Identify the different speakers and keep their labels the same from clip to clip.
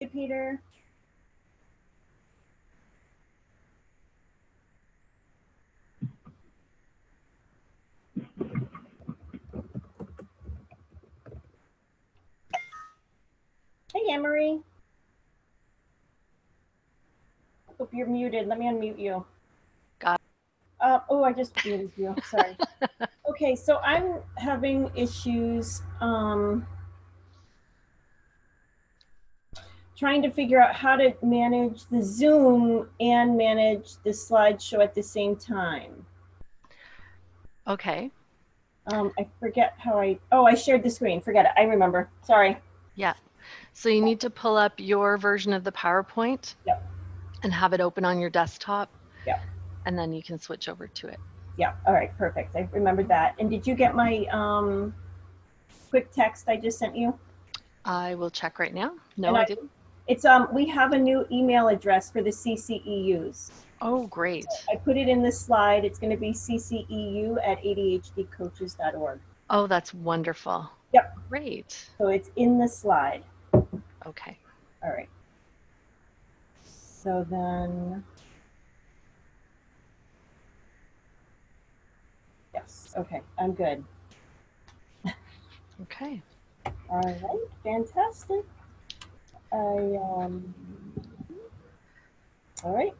Speaker 1: you, Peter. Hey, Anne-Marie. Hope you're muted. Let me unmute you.
Speaker 2: Got
Speaker 1: oh, I just muted you. Sorry. Okay, so I'm having issues trying to figure out how to manage the Zoom and manage the slideshow at the same time.
Speaker 2: Okay.
Speaker 1: I forget how I shared the screen. Forget it. I remember. Sorry.
Speaker 2: Yeah. So you need to pull up your version of the PowerPoint.
Speaker 1: Yep.
Speaker 2: And have it open on your desktop.
Speaker 1: Yep.
Speaker 2: And then you can switch over to it.
Speaker 1: Yeah. All right. Perfect. I remembered that. And did you get my quick text I just sent you?
Speaker 2: I will check right now. No, I didn't.
Speaker 1: It's we have a new email address for the CCEUs.
Speaker 2: Oh, great.
Speaker 1: So I put it in this slide. It's going to be cceu@adhdcoaches.org.
Speaker 2: Oh, that's wonderful.
Speaker 1: Yep.
Speaker 2: Great.
Speaker 1: So it's in the slide.
Speaker 2: Okay.
Speaker 1: All right. So then, yes. Okay, I'm good.
Speaker 2: Okay.
Speaker 1: All right. Fantastic. All right.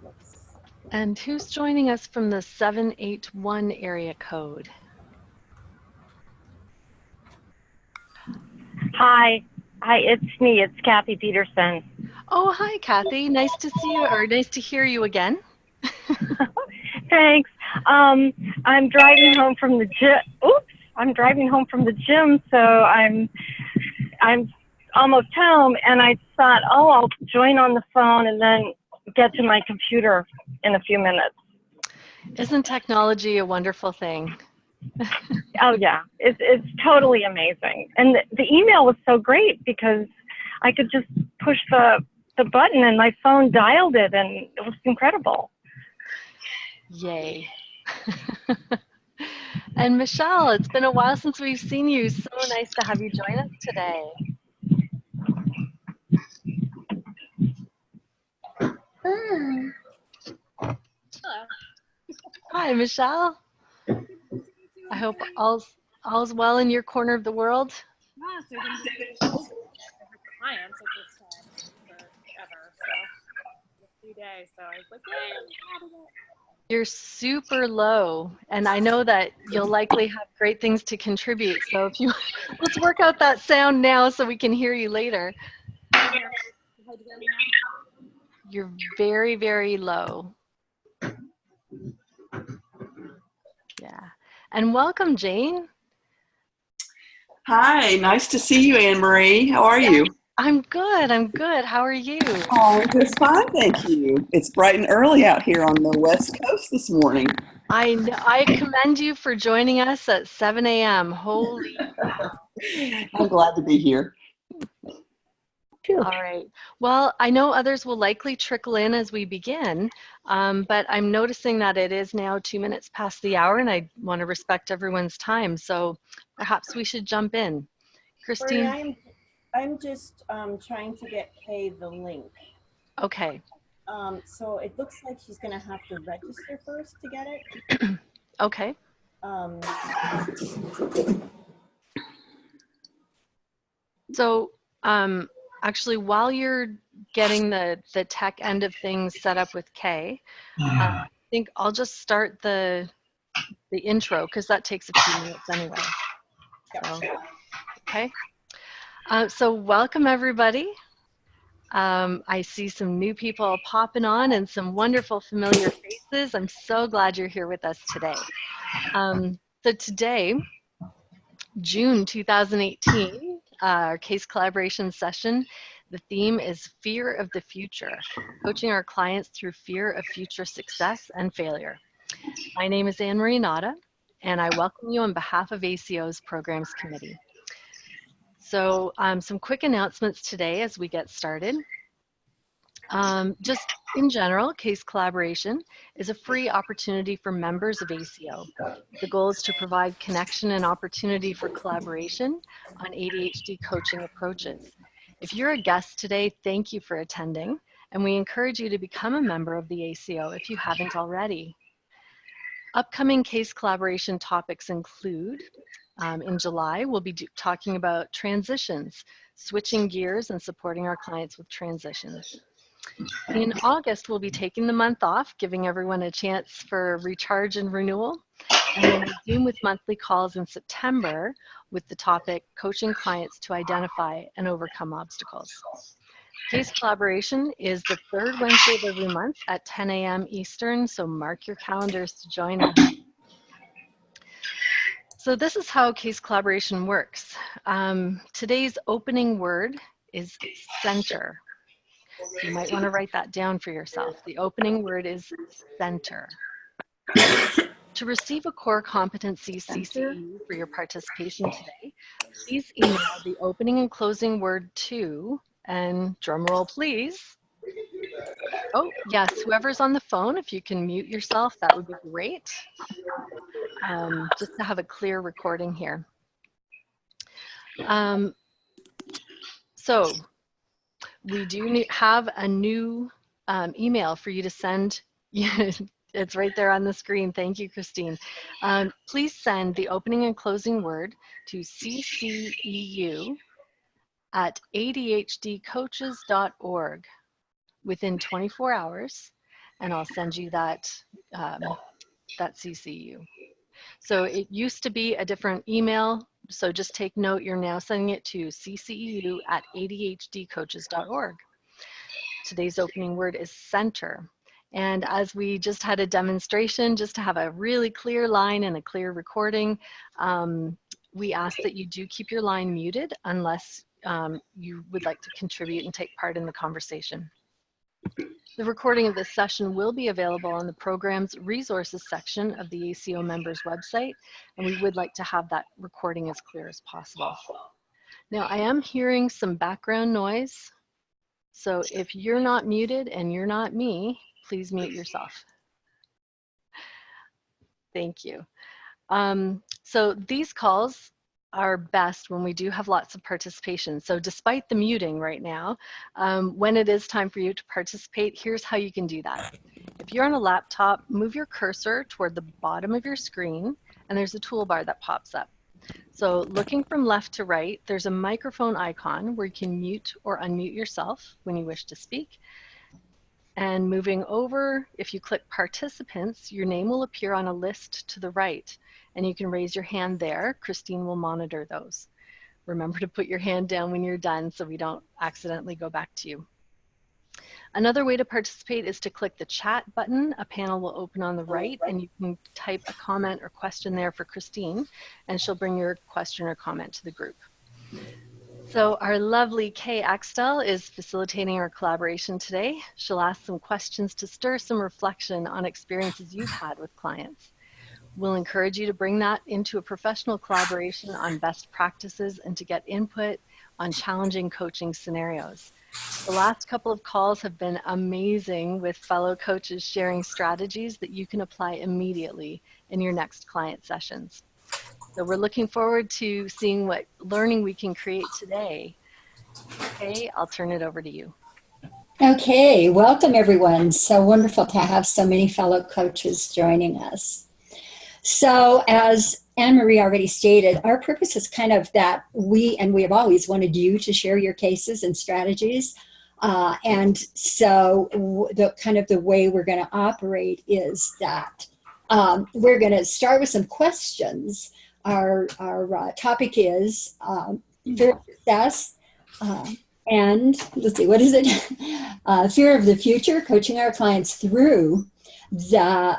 Speaker 2: And who's joining us from the 781 area code?
Speaker 3: Hi, it's me. It's Kathy Peterson.
Speaker 2: Oh, hi, Kathy. Nice to see you, or nice to hear you again.
Speaker 3: Thanks. I'm driving home from the gym. Oops, I'm driving home from the gym, so I'm almost home, and I thought, oh, I'll join on the phone and then get to my computer in a few minutes.
Speaker 2: Isn't technology a wonderful thing?
Speaker 3: Oh yeah, it's totally amazing. And the email was so great because I could just push the button and my phone dialed it, and it was incredible.
Speaker 2: Yay. And Michelle, it's been a while since we've seen you. So nice to have you join us today.
Speaker 4: Hello.
Speaker 2: Hi, Michelle. I hope all's well in your corner of the world.
Speaker 4: Yeah, so clients at this time forever, so a few days. So I was like, yay, I'm out of it.
Speaker 2: You're super low, and I know that you'll likely have great things to contribute. So if you let's work out that sound now so we can hear you later. You're very, very low. Yeah. And welcome, Jane.
Speaker 5: Hi, nice to see you, Anne-Marie. How are you?
Speaker 2: I'm good. I'm good. How are you?
Speaker 5: Oh, just fine, thank you. It's bright and early out here on the West Coast this morning.
Speaker 2: I commend you for joining us at 7 a.m. Holy.
Speaker 5: I'm glad to be here.
Speaker 2: All right. Well, I know others will likely trickle in as we begin, but I'm noticing that it is now 2 minutes past the hour, and I want to respect everyone's time. So perhaps we should jump in. Christine?
Speaker 1: I'm just trying to get Kay the link.
Speaker 2: Okay.
Speaker 1: So it looks like she's going to have to register first to get it.
Speaker 2: Okay. So actually, while you're getting the tech end of things set up with Kay, I think I'll just start the intro because that takes a few minutes anyway. So, okay. So welcome everybody. I see some new people popping on and some wonderful familiar faces. I'm so glad you're here with us today. So today, June 2018, our case collaboration session, the theme is Fear of the Future, coaching our clients through fear of future success and failure. My name is Anne-Marie Nada, and I welcome you on behalf of ACO's Programs Committee. So some quick announcements today as we get started. Just in general, case collaboration is a free opportunity for members of ACO. The goal is to provide connection and opportunity for collaboration on ADHD coaching approaches. If you're a guest today, thank you for attending, and we encourage you to become a member of the ACO if you haven't already. Upcoming case collaboration topics include, in July, we'll be talking about transitions, switching gears and supporting our clients with transitions. In August, we'll be taking the month off, giving everyone a chance for recharge and renewal. And we'll resume with monthly calls in September with the topic, coaching clients to identify and overcome obstacles. Case collaboration is the third Wednesday of every month at 10 a.m. Eastern, so mark your calendars to join us. So this is how case collaboration works. Today's opening word is center. So you might want to write that down for yourself. The opening word is center. To receive a core competency CCE for your participation today, please email the opening and closing word to, and drum roll please. Oh, yes, whoever's on the phone, if you can mute yourself, that would be great. Just to have a clear recording here. So we do have a new email for you to send. It's right there on the screen. Thank you, Christine. Please send the opening and closing word to cceu@adhdcoaches.org within 24 hours, and I'll send you that, that CCU. So it used to be a different email, so just take note, you're now sending it to cceu@adhdcoaches.org. Today's opening word is center. And as we just had a demonstration, just to have a really clear line and a clear recording, we ask that you do keep your line muted unless you would like to contribute and take part in the conversation. The recording of this session will be available on the program's resources section of the ACO members website, and we would like to have that recording as clear as possible. Now, I am hearing some background noise, so if you're not muted and you're not me, please mute yourself. Thank you. So these calls are best when we do have lots of participation. So despite the muting right now, when it is time for you to participate, here's how you can do that. If you're on a laptop, move your cursor toward the bottom of your screen, and there's a toolbar that pops up. So looking from left to right, there's a microphone icon where you can mute or unmute yourself when you wish to speak. And moving over, if you click participants, your name will appear on a list to the right, and you can raise your hand there. Christine will monitor those. Remember to put your hand down when you're done so we don't accidentally go back to you. Another way to participate is to click the chat button. A panel will open on the right, and you can type a comment or question there for Christine, and she'll bring your question or comment to the group. So our lovely Kay Axtell is facilitating our collaboration today. She'll ask some questions to stir some reflection on experiences you've had with clients. We'll encourage you to bring that into a professional collaboration on best practices and to get input on challenging coaching scenarios. The last couple of calls have been amazing with fellow coaches sharing strategies that you can apply immediately in your next client sessions. So we're looking forward to seeing what learning we can create today. Okay, I'll turn it over to you.
Speaker 6: Okay, welcome everyone. So wonderful to have so many fellow coaches joining us. So as Anne-Marie already stated, our purpose is kind of that we have always wanted you to share your cases and strategies. And so the way we're going to operate is that we're going to start with some questions. Our topic is fear of success, and let's see, what is it? Fear of the future, coaching our clients through the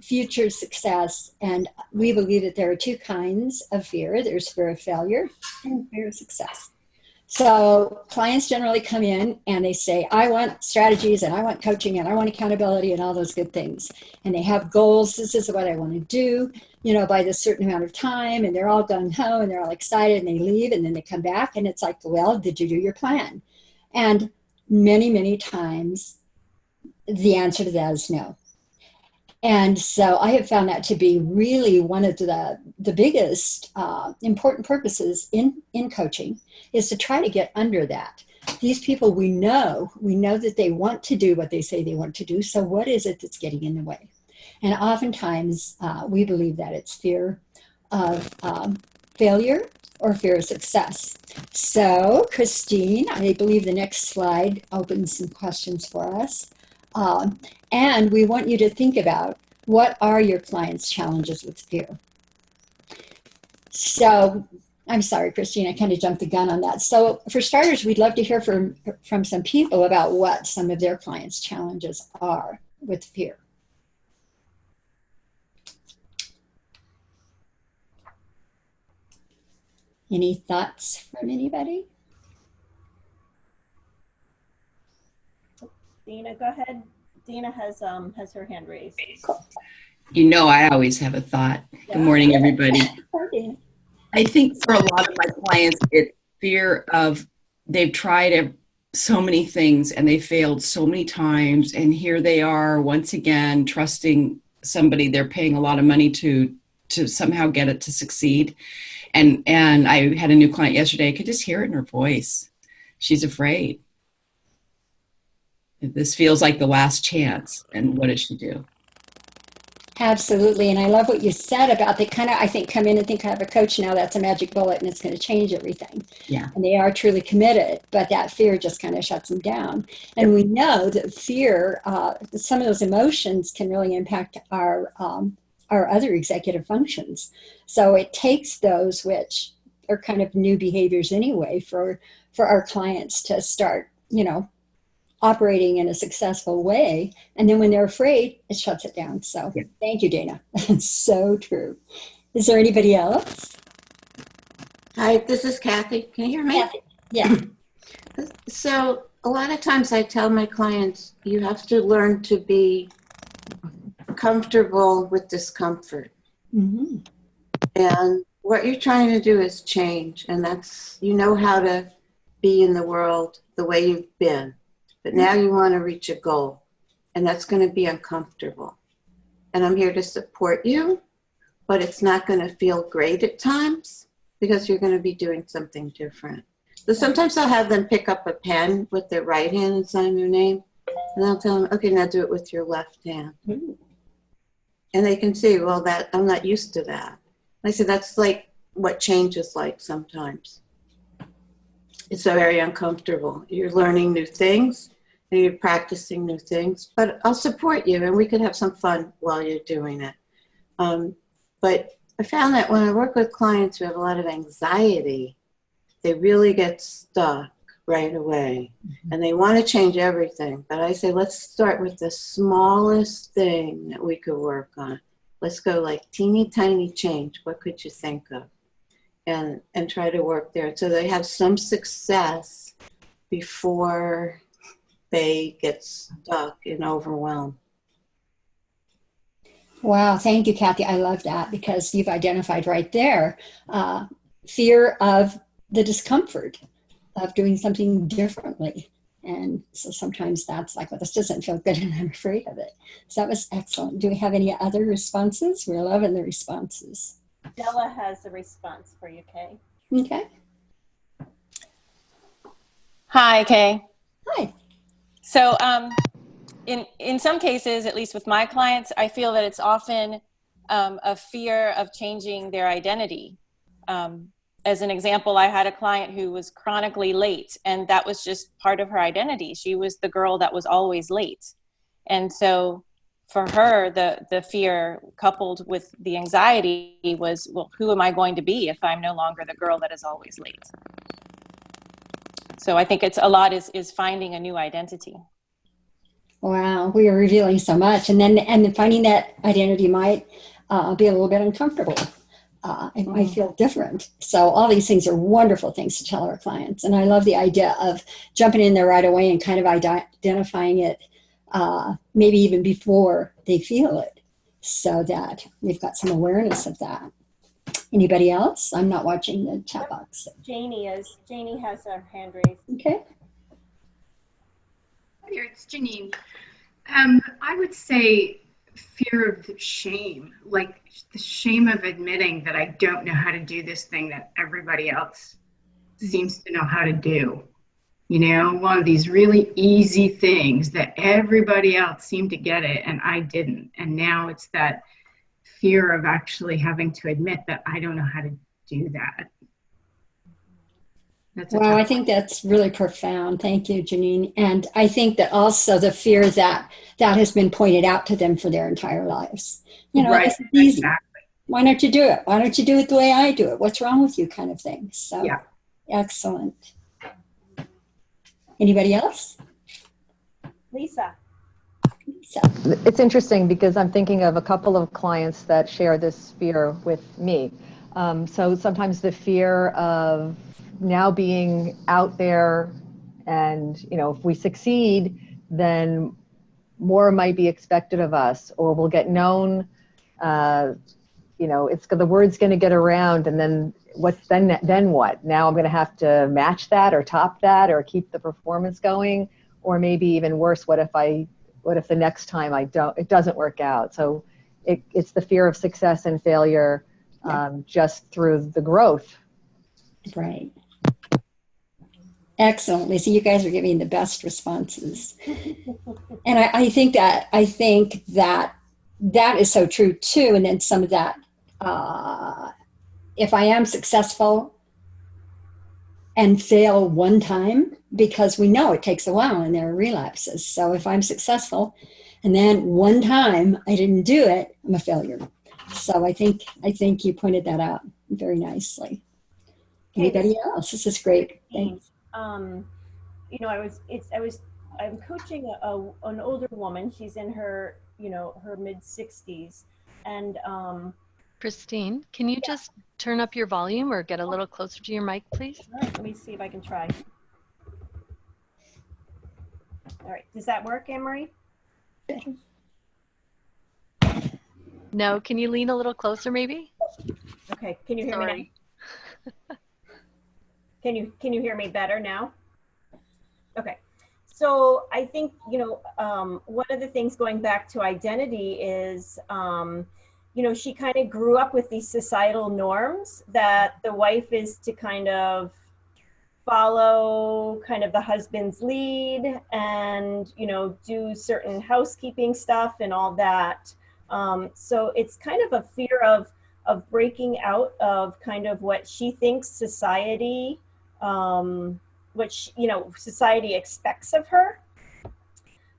Speaker 6: future success. And we believe that there are two kinds of fear. There's fear of failure and fear of success. So clients generally come in and they say, I want strategies and I want coaching and I want accountability and all those good things. And they have goals. This is what I want to do, by this certain amount of time. And they're all gung-ho and they're all excited and they leave and then they come back and it's like, well, did you do your plan? And many, many times the answer to that is no. And so I have found that to be really one of the biggest important purposes in coaching, is to try to get under that. These people, we know that they want to do what they say they want to do. So what is it that's getting in the way? And oftentimes we believe that it's fear of failure or fear of success. So Christine, I believe the next slide opens some questions for us. And we want you to think about, what are your clients' challenges with fear? So I'm sorry, Christine, I kind of jumped the gun on that. So for starters, we'd love to hear from some people about what some of their clients' challenges are with fear. Any thoughts from anybody?
Speaker 1: Dina, go ahead. Dina has her hand raised.
Speaker 7: You know, I always have a thought. Good morning, everybody. I think for a lot of my clients, it's fear of, they've tried so many things and they failed so many times. And here they are once again, trusting somebody they're paying a lot of money to somehow get it to succeed. And I had a new client yesterday. I could just hear it in her voice. She's afraid. This feels like the last chance. And what does she do?
Speaker 6: Absolutely. And I love what you said about, they kind of, I think, come in and think I have a coach now, that's a magic bullet and it's going to change everything.
Speaker 7: Yeah.
Speaker 6: And they are truly committed, but that fear just kind of shuts them down. And we know that fear, some of those emotions can really impact our other executive functions. So it takes those, which are kind of new behaviors anyway, for our clients to start, operating in a successful way. And then when they're afraid, it shuts it down. So yeah. Thank you, Dana. That's so true. Is there anybody else?
Speaker 8: Hi, this is Kathy. Can you hear me?
Speaker 6: Kathy. Yeah.
Speaker 8: So a lot of times I tell my clients, you have to learn to be comfortable with discomfort. Mm-hmm. And what you're trying to do is change. And that's, how to be in the world the way you've been. But now you want to reach a goal, and that's going to be uncomfortable. And I'm here to support you, but it's not going to feel great at times because you're going to be doing something different. So sometimes I'll have them pick up a pen with their right hand and sign their name, and I'll tell them, okay, now do it with your left hand. And they can see, well, that I'm not used to that. And I said, that's like what change is like sometimes. It's very uncomfortable. You're learning new things. And you're practicing new things, but I'll support you and we could have some fun while you're doing it. But I found that when I work with clients who have a lot of anxiety, they really get stuck right away and they want to change everything. But I say, let's start with the smallest thing that we could work on. Let's go like teeny tiny change. What could you think of? And try to work there so they have some success before they get stuck and overwhelmed.
Speaker 6: Wow, thank you, Kathy. I love that because you've identified right there fear of the discomfort of doing something differently. And so sometimes that's like, well, this doesn't feel good and I'm afraid of it. So that was excellent. Do we have any other responses? We're loving the responses.
Speaker 1: Della has a response for you, Kay.
Speaker 6: Okay.
Speaker 4: Hi, Kay.
Speaker 6: Hi.
Speaker 4: So in some cases, at least with my clients, I feel that it's often a fear of changing their identity. As an example, I had a client who was chronically late, and that was just part of her identity. She was the girl that was always late. And so for her, the fear coupled with the anxiety was, well, who am I going to be if I'm no longer the girl that is always late? So I think it's a lot is finding a new identity.
Speaker 6: Wow, we are revealing so much. And then finding that identity might be a little bit uncomfortable. It might feel different. So all these things are wonderful things to tell our clients. And I love the idea of jumping in there right away and kind of identifying it maybe even before they feel it so that they've got some awareness of that. Anybody else? I'm not watching the chat box.
Speaker 1: Janie has her hand raised.
Speaker 6: Okay.
Speaker 9: Hi there, it's Janine. I would say fear of shame, like the shame of admitting that I don't know how to do this thing that everybody else seems to know how to do. You know, one of these really easy things that everybody else seemed to get it and I didn't. And now it's that fear of actually having to admit that I don't know how to do that.
Speaker 6: Wow, I think that's really profound. Thank you, Janine. And I think that also the fear that has been pointed out to them for their entire lives. You know,
Speaker 9: right,
Speaker 6: it's easy.
Speaker 9: Exactly.
Speaker 6: Why don't you do it? Why don't you do it the way I do it? What's wrong with you, kind of thing. So,
Speaker 9: yeah.
Speaker 6: Excellent. Anybody else?
Speaker 1: Lisa.
Speaker 10: It's interesting because I'm thinking of a couple of clients that share this fear with me. So sometimes the fear of now being out there and, you know, if we succeed, then more might be expected of us, or we'll get known, you know, the word's going to get around, and then then what? Now I'm going to have to match that or top that or keep the performance going, or maybe even worse, what if the next time it doesn't work out? So it's the fear of success and failure, just through the growth.
Speaker 6: Right. Excellent, Lisa. You guys are giving the best responses. And I think that is so true too. And then some of that, if I am successful and fail one time, because we know it takes a while and there are relapses. So if I'm successful and then one time I didn't do it, I'm a failure. So I think you pointed that out very nicely. Anybody else? This is great. Thanks.
Speaker 1: You know, I'm coaching an older woman. She's in her, you know, her mid 60s, and
Speaker 2: Christine, can you just turn up your volume or get a little closer to your mic, please?
Speaker 1: All right, let me see if I can try. All right, does that work, Anne-Marie?
Speaker 2: No, can you lean a little closer maybe?
Speaker 1: Okay, can you hear me now? Can you hear me better now? Okay, so I think, you know, one of the things going back to identity is, you know, she kind of grew up with these societal norms that the wife is to kind of follow kind of the husband's lead and, you know, do certain housekeeping stuff and all that. So it's kind of a fear of breaking out of kind of what she thinks society, which, you know, society expects of her.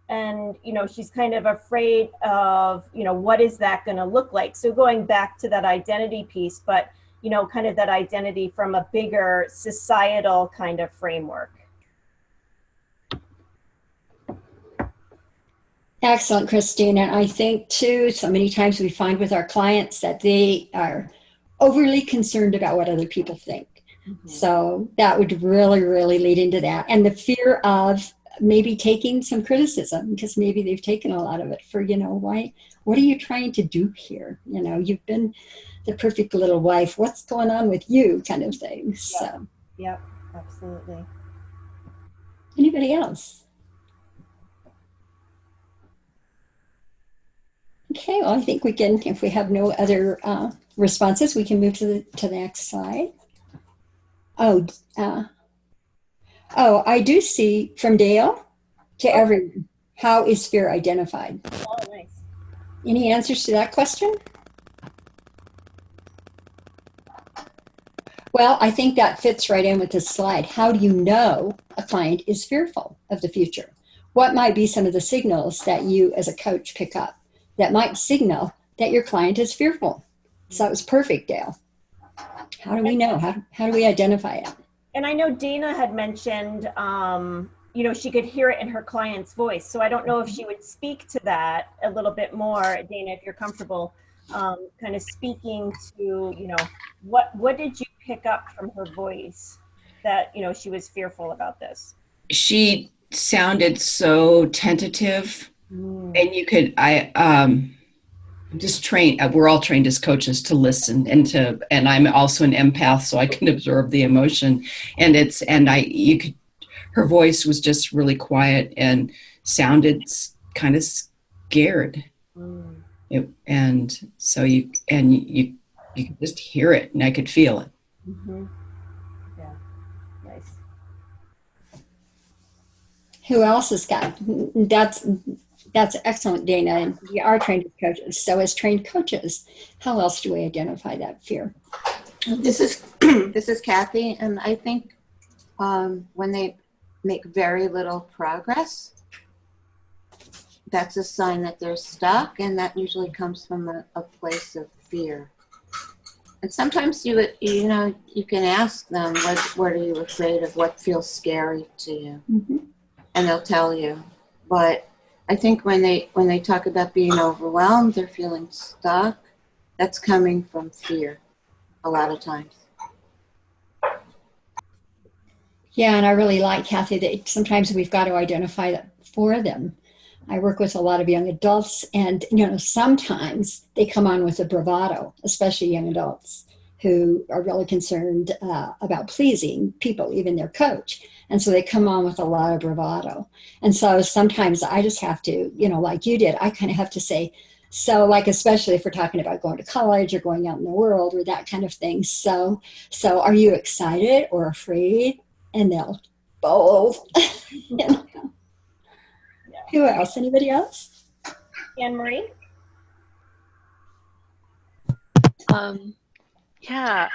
Speaker 1: And, you know, she's kind of afraid of, you know, what is that going to look like? So going back to that identity piece, but, you know, kind of that identity from a bigger societal kind of framework.
Speaker 6: Excellent, Christine. And I think too, so many times we find with our clients that they are overly concerned about what other people think. Mm-hmm. So that would really, really lead into that. And the fear of maybe taking some criticism, because maybe they've taken a lot of it for, you know, what are you trying to do here? You know, you've been the perfect little wife. What's going on with you, kind of thing.
Speaker 1: Yep.
Speaker 6: So.
Speaker 1: Yep, absolutely.
Speaker 6: Anybody else? Okay, well, I think we can, if we have no other responses, we can move to the next slide. I do see from Dale to everyone, how is fear identified?
Speaker 1: Oh, nice.
Speaker 6: Any answers to that question? Well, I think that fits right in with this slide. How do you know a client is fearful of the future? What might be some of the signals that you as a coach pick up that might signal that your client is fearful? So it was perfect, Dale. How do we know? How do we identify it?
Speaker 1: And I know Dana had mentioned, you know, she could hear it in her client's voice. So I don't know if she would speak to that a little bit more, Dana, if you're comfortable, kind of speaking to, you know, what did you pick up from her voice that, you know, she was fearful about this?
Speaker 7: She sounded so tentative, and just train. We're all trained as coaches to listen and I'm also an empath, so I can absorb the emotion. Her voice was just really quiet and sounded kind of scared. And so you could just hear it, and I could feel it.
Speaker 1: Mm-hmm. Yeah, nice.
Speaker 6: Who else has got? That's excellent, Dana. And we are trained coaches. So as trained coaches, how else do we identify that fear?
Speaker 8: This is Kathy, and I think when they make very little progress, that's a sign that they're stuck, and that usually comes from a place of fear. And sometimes you can ask them, what are you afraid of? What feels scary to you?
Speaker 6: Mm-hmm.
Speaker 8: And they'll tell you. But I think when they talk about being overwhelmed or feeling stuck, that's coming from fear a lot of times.
Speaker 6: Yeah, and I really like, Kathy, that sometimes we've got to identify that for them. I work with a lot of young adults, and sometimes they come on with a bravado, especially young adults who are really concerned about pleasing people, even their coach. And so they come on with a lot of bravado. And so sometimes I just have to, like you did, I kind of have to say, so like, especially if we're talking about going to college or going out in the world or that kind of thing. So are you excited or afraid? And they'll both. Who else? Anybody else?
Speaker 1: Anne Marie?
Speaker 2: Yeah.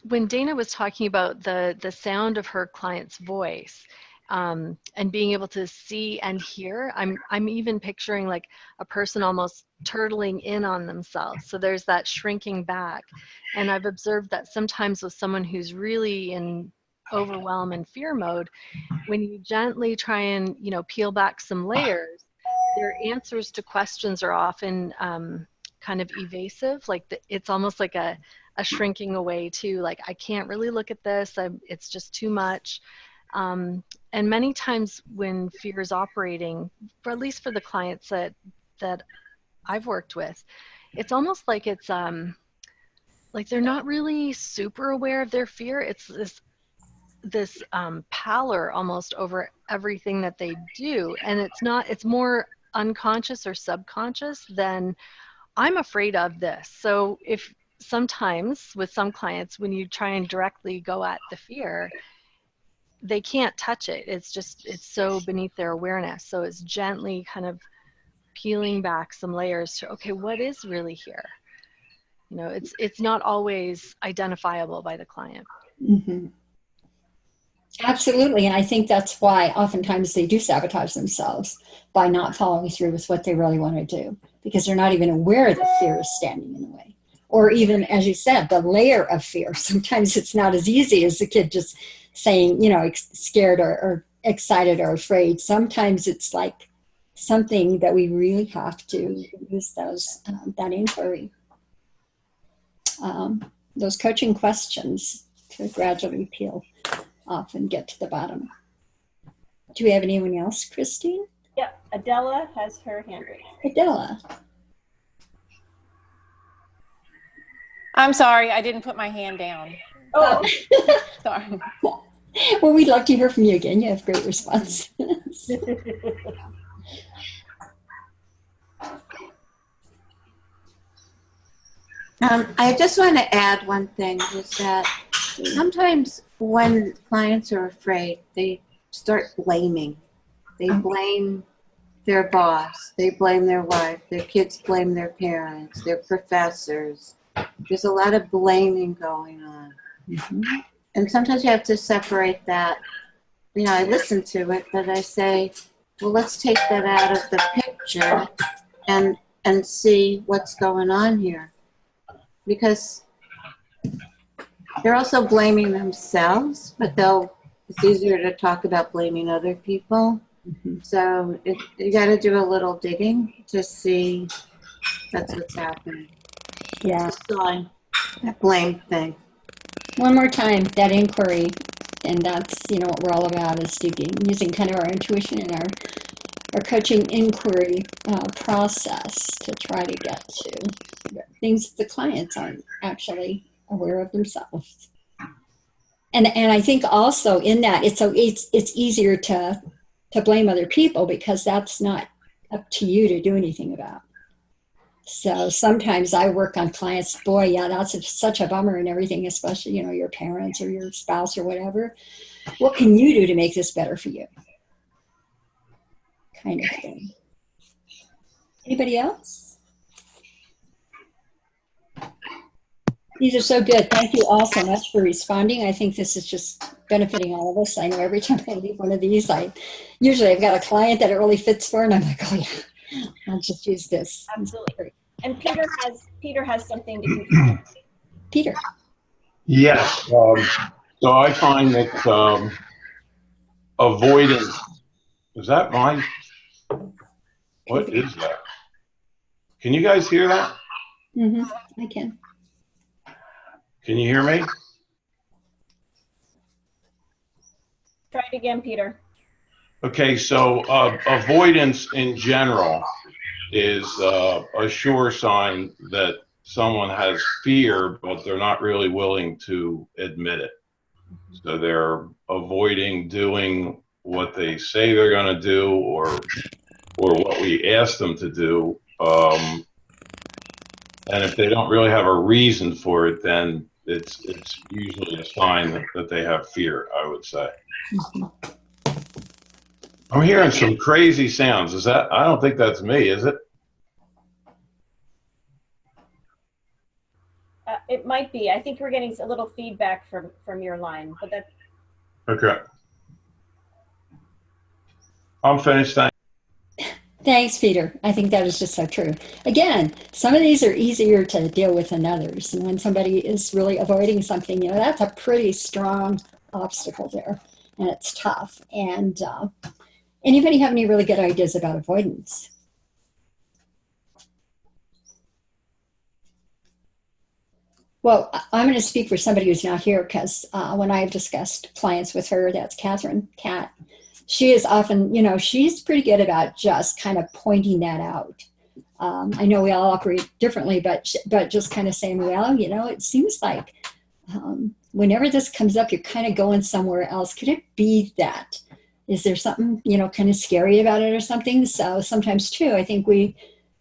Speaker 2: When Dana was talking about the sound of her client's voice and being able to see and hear, I'm even picturing like a person almost turtling in on themselves. So there's that shrinking back. And I've observed that sometimes with someone who's really in overwhelm and fear mode, when you gently try and peel back some layers, their answers to questions are often kind of evasive. Like it's almost like a shrinking away too. Like, I can't really look at this. It's just too much. And many times when fear is operating, for at least for the clients that I've worked with, it's almost like it's like they're not really super aware of their fear. It's this pallor almost over everything that they do, and it's more unconscious or subconscious than I'm afraid of this. So if sometimes with some clients, when you try and directly go at the fear, they can't touch it. It's so beneath their awareness. So it's gently kind of peeling back some layers to, okay, what is really here? It's not always identifiable by the client.
Speaker 6: Mm-hmm. Absolutely. And I think that's why oftentimes they do sabotage themselves by not following through with what they really want to do, because they're not even aware that fear is standing in the way. Or even, as you said, the layer of fear. Sometimes it's not as easy as the kid just saying, scared or excited or afraid. Sometimes it's like something that we really have to use that inquiry, those coaching questions to gradually peel off and get to the bottom. Do we have anyone else, Christine?
Speaker 1: Yep, Adela has her hand raised.
Speaker 6: Adela.
Speaker 4: I'm sorry, I didn't put my hand down.
Speaker 1: Oh,
Speaker 4: Sorry.
Speaker 6: Well, we'd love to hear from you again. You have great responses.
Speaker 8: I just want to add one thing, is that sometimes when clients are afraid, they start blaming. They blame their boss, they blame their wife, their kids blame their parents, their professors. There's a lot of blaming going on. Mm-hmm. And sometimes you have to separate that. I listen to it, but I say, well, let's take that out of the picture and see what's going on here. Because they're also blaming themselves, but it's easier to talk about blaming other people. Mm-hmm. So you got to do a little digging to see that's what's happening.
Speaker 6: Yeah.
Speaker 8: That blame thing.
Speaker 6: One more time, that inquiry, and that's, what we're all about, is digging, using kind of our intuition and our coaching inquiry process to try to get to things the clients aren't actually aware of themselves. And I think also in that it's easier to blame other people, because that's not up to you to do anything about. So sometimes I work on clients, boy, yeah, that's such a bummer and everything, especially, you know, your parents or your spouse or whatever. What can you do to make this better for you? Kind of thing. Anybody else? These are so good. Thank you all so much for responding. I think this is just benefiting all of us. I know every time I leave one of these, usually I've got a client that it really fits for, and I'm like, oh yeah, I'll just use this.
Speaker 1: Absolutely. And Peter has something to contribute.
Speaker 6: Peter.
Speaker 11: Yes. So I find that avoidance, is that my, what is that? Can you guys hear that?
Speaker 6: Mm-hmm. I can.
Speaker 11: Can you hear me?
Speaker 1: Try it again, Peter.
Speaker 11: Okay, so avoidance in general is a sure sign that someone has fear, but they're not really willing to admit it. So they're avoiding doing what they say they're going to do, or what we ask them to do. And if they don't really have a reason for it, then it's usually a sign that they have fear, I would say. I'm hearing some crazy sounds. Is that, I don't think that's me, is it?
Speaker 1: It might be. I think we're getting a little feedback from your line, but that's
Speaker 11: okay. I'm finished.
Speaker 6: Thanks, Peter. I think that is just so true. Again, some of these are easier to deal with than others. And when somebody is really avoiding something, you know, that's a pretty strong obstacle there, and it's tough. And anybody have any really good ideas about avoidance? Well, I'm going to speak for somebody who's not here, because when I've discussed clients with her, that's Catherine Cat, she is often, you know, she's pretty good about just kind of pointing that out. I know we all operate differently, but just kind of saying, well, you know, it seems like whenever this comes up, you're kind of going somewhere else. Could it be that? Is there something, you know, kind of scary about it or something? So sometimes too, I think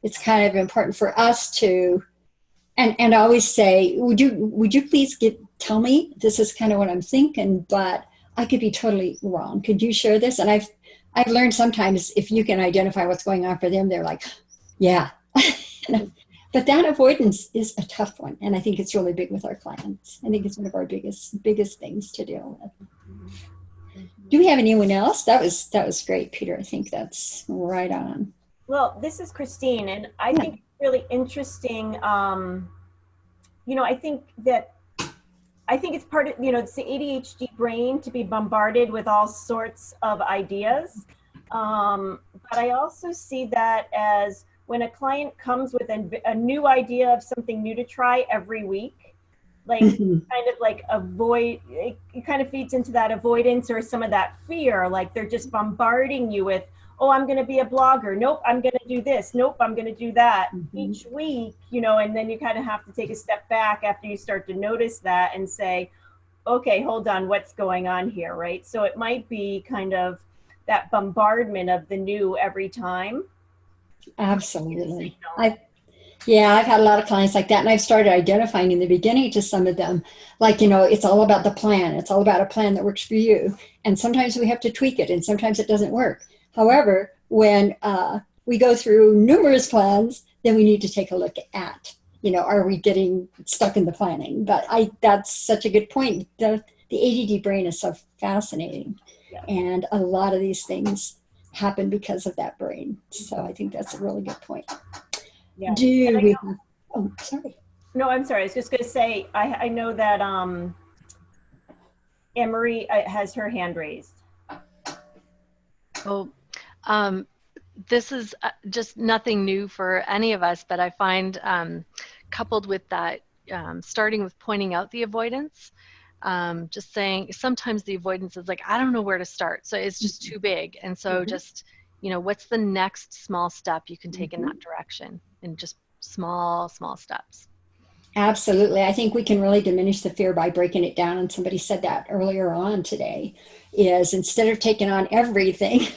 Speaker 6: it's kind of important for us to, and I always say, would you please tell me, this is kind of what I'm thinking, but I could be totally wrong. Could you share this? And I've learned sometimes if you can identify what's going on for them, they're like, yeah. But that avoidance is a tough one. And I think it's really big with our clients. I think it's one of our biggest things to deal with. Do we have anyone else? That was great, Peter. I think that's right on.
Speaker 1: Well, this is Christine, and I think it's really interesting. You know, I think it's part of, you know, it's the ADHD brain to be bombarded with all sorts of ideas. But I also see that as when a client comes with a new idea of something new to try every week, like kind of like it kind of feeds into that avoidance or some of that fear. Like they're just bombarding you with, oh, I'm going to be a blogger. Nope, I'm going to do this. Nope, I'm going to do that each week, you know, and then you kind of have to take a step back after you start to notice that and say, okay, hold on, what's going on here, right? So it might be kind of that bombardment of the new every time.
Speaker 6: Absolutely. I've had a lot of clients like that, and I've started identifying in the beginning to some of them, like, you know, it's all about the plan. It's all about a plan that works for you. And sometimes we have to tweak it, and sometimes it doesn't work. However, when we go through numerous plans, then we need to take a look at, you know, are we getting stuck in the planning? But that's such a good point. The ADD brain is so fascinating. Yeah. And a lot of these things happen because of that brain. So I think that's a really good point.
Speaker 1: Yeah.
Speaker 6: Oh, sorry.
Speaker 1: No, I'm sorry. I was just going to say, I know that Anne-Marie has her hand raised.
Speaker 2: Oh, this is just nothing new for any of us, but I find coupled with that, starting with pointing out the avoidance, just saying sometimes the avoidance is like, I don't know where to start. So it's just too big. And so just, you know, what's the next small step you can take in that direction, and just small steps.
Speaker 6: Absolutely. I think we can really diminish the fear by breaking it down. And somebody said that earlier on today, is instead of taking on everything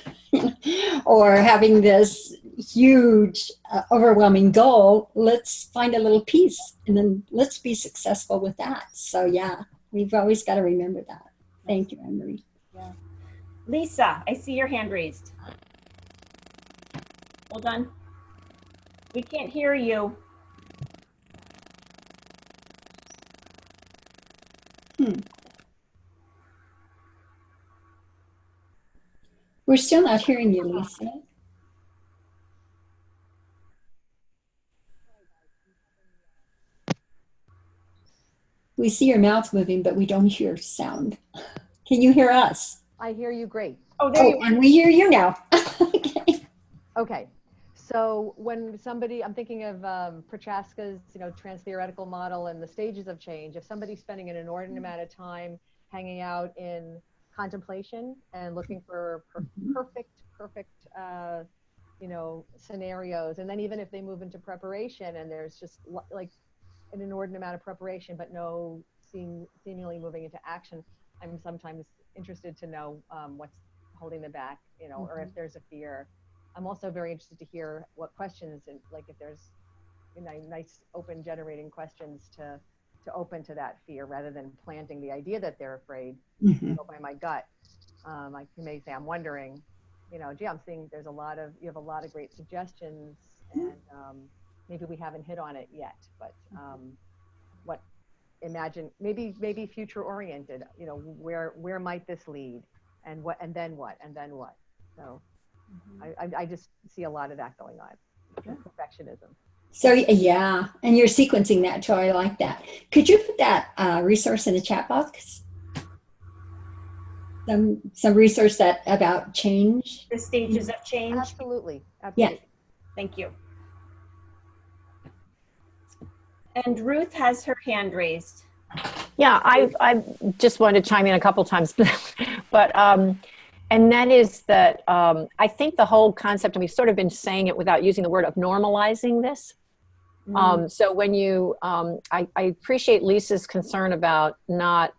Speaker 6: or having this, huge, overwhelming goal. Let's find a little piece and then let's be successful with that. So yeah, we've always got to remember that. Thank you, Anne-Marie.
Speaker 1: Yeah. Lisa, I see your hand raised. Hold on. We can't hear you.
Speaker 6: We're still not hearing you, Lisa. We see your mouth moving, but we don't hear sound. Can you hear us?
Speaker 10: I hear you great.
Speaker 1: Oh, there you are.
Speaker 6: And we hear you now. Okay.
Speaker 10: Okay. So when somebody, I'm thinking of Prochaska's, trans-theoretical model and the stages of change. If somebody's spending an inordinate amount of time hanging out in contemplation and looking for perfect, scenarios, and then even if they move into preparation and there's just like an inordinate amount of preparation, but no seemingly moving into action, I'm sometimes interested to know what's holding them back, or if there's a fear. I'm also very interested to hear what questions, and like if there's nice open generating questions to open to that fear rather than planting the idea that they're afraid. Go by my gut. I may say I'm wondering, gee, I'm seeing you have a lot of great suggestions, and maybe we haven't hit on it yet, but maybe future oriented, where might this lead, and then what. So I just see a lot of that going on. Perfectionism.
Speaker 6: So yeah, and you're sequencing that too. I like that. Could you put that resource in the chat box? Some resource about change.
Speaker 1: The stages of change.
Speaker 10: Absolutely.
Speaker 6: Yeah.
Speaker 1: Thank you. And Ruth has her hand raised.
Speaker 12: Yeah, I just wanted to chime in a couple times, but and that is that I think the whole concept, and we've sort of been saying it without using the word, of normalizing this. So when you, I appreciate Lisa's concern about not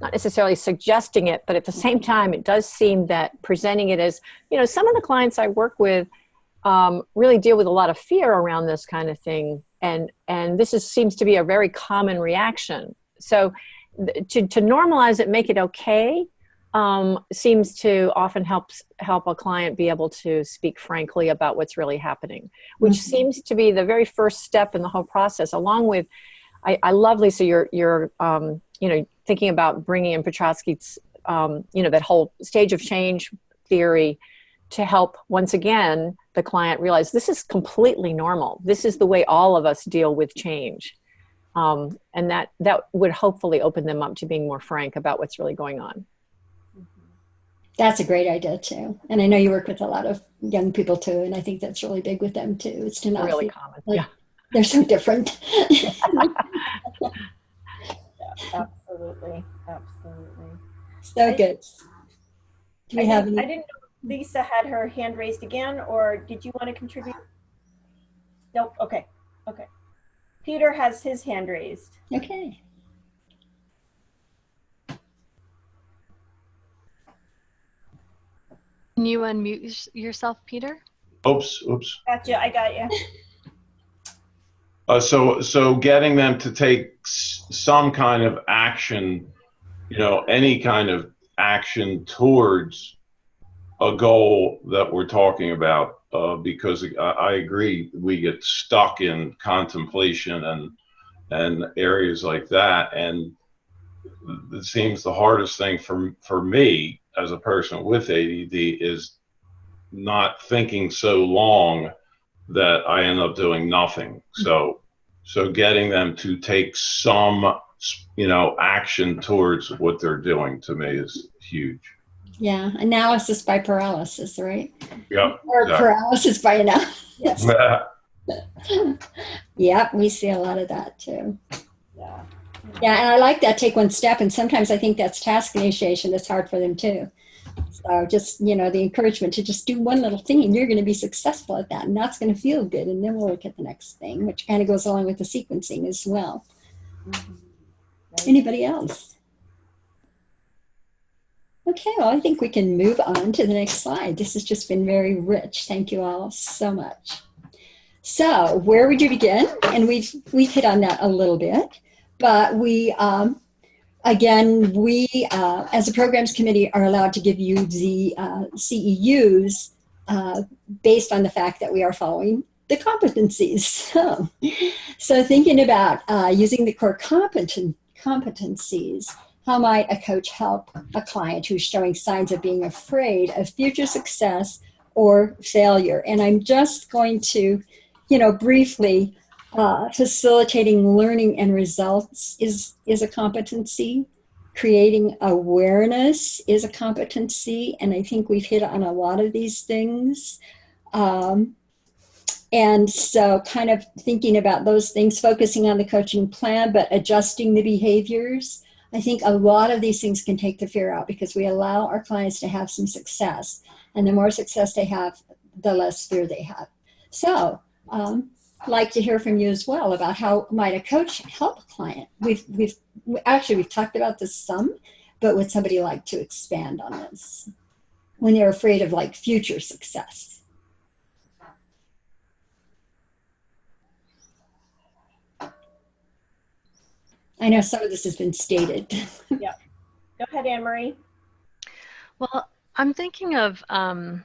Speaker 12: necessarily suggesting it, but at the same time, it does seem that presenting it as, some of the clients I work with really deal with a lot of fear around this kind of thing. And this seems to be a very common reaction. So to normalize it, make it okay, seems to often help a client be able to speak frankly about what's really happening, which seems to be the very first step in the whole process. Along with, I love, Lisa, you're thinking about bringing in Petrosky's, that whole stage of change theory to help, once again, the client realize this is completely normal. This is the way all of us deal with change. And that would hopefully open them up to being more frank about what's really going on.
Speaker 6: That's a great idea too. And I know you work with a lot of young people too, and I think that's really big with them too. It's to not
Speaker 12: really
Speaker 6: feel
Speaker 12: common.
Speaker 6: like
Speaker 12: Yeah.
Speaker 6: they're so different.
Speaker 1: Absolutely.
Speaker 6: So good. Do we have any?
Speaker 1: I didn't know Lisa had her hand raised again, or did you want to contribute? Nope. Okay. Peter has his hand raised.
Speaker 6: Okay.
Speaker 2: Can you unmute yourself, Peter?
Speaker 11: Oops.
Speaker 1: Gotcha. I got you.
Speaker 11: So getting them to take some kind of action, any kind of action towards a goal that we're talking about, because I agree, we get stuck in contemplation and areas like that, and it seems the hardest thing for me as a person with ADD is not thinking so long that I end up doing nothing. So getting them to take some, action towards what they're doing, to me, is huge.
Speaker 6: Yeah, analysis by paralysis, right?
Speaker 11: Yep.
Speaker 6: Or
Speaker 11: exactly.
Speaker 6: paralysis by analysis.
Speaker 1: Yes.
Speaker 6: Yeah, we see a lot of that too.
Speaker 1: Yeah.
Speaker 6: Yeah, and I like that take one step, and sometimes I think that's task initiation that's hard for them too. So just, the encouragement to just do one little thing and you're going to be successful at that, and that's going to feel good, and then we'll look at the next thing, which kind of goes along with the sequencing as well. Anybody else? Okay, well, I think we can move on to the next slide. This has just been very rich. Thank you all so much. So where would you begin? And we've hit on that a little bit, but we, again, we as a programs committee are allowed to give you the CEUs based on the fact that we are following the competencies. So thinking about using the core competencies, how might a coach help a client who's showing signs of being afraid of future success or failure? And I'm just going to, briefly, facilitating learning and results is a competency. Creating awareness is a competency. And I think we've hit on a lot of these things. And so kind of thinking about those things, focusing on the coaching plan, but adjusting the behaviors. I think a lot of these things can take the fear out because we allow our clients to have some success. And the more success they have, the less fear they have. So I'd like to hear from you as well about how might a coach help a client. We've talked about this some, but would somebody like to expand on this when they're afraid of like future success? I know some of this has been stated.
Speaker 1: Yeah. Go ahead, Anne-Marie.
Speaker 2: Well, I'm thinking of one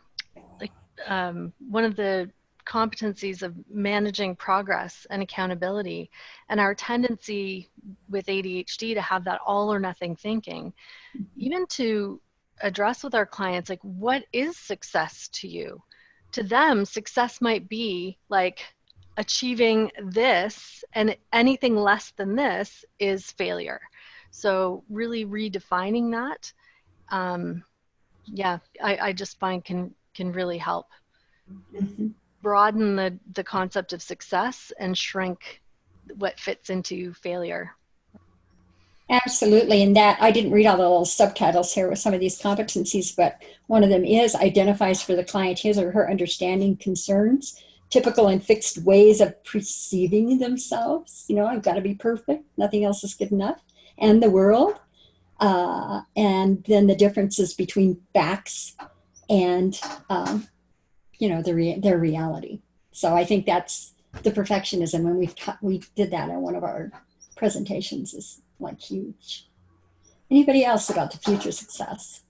Speaker 2: of the competencies of managing progress and accountability, and our tendency with ADHD to have that all or nothing thinking, even to address with our clients, like, what is success to you? To them, success might be like achieving this, and anything less than this is failure. So really redefining that, I just find can really help.
Speaker 6: Mm-hmm.
Speaker 2: Broaden the concept of success and shrink what fits into failure.
Speaker 6: Absolutely. And that, I didn't read all the little subtitles here with some of these competencies, but one of them is identifies for the client his or her understanding concerns, typical and fixed ways of perceiving themselves. I've got to be perfect. Nothing else is good enough. And the world. And then the differences between facts and, their reality. So I think that's the perfectionism. And we did that in one of our presentations is like huge. Anybody else about the future success?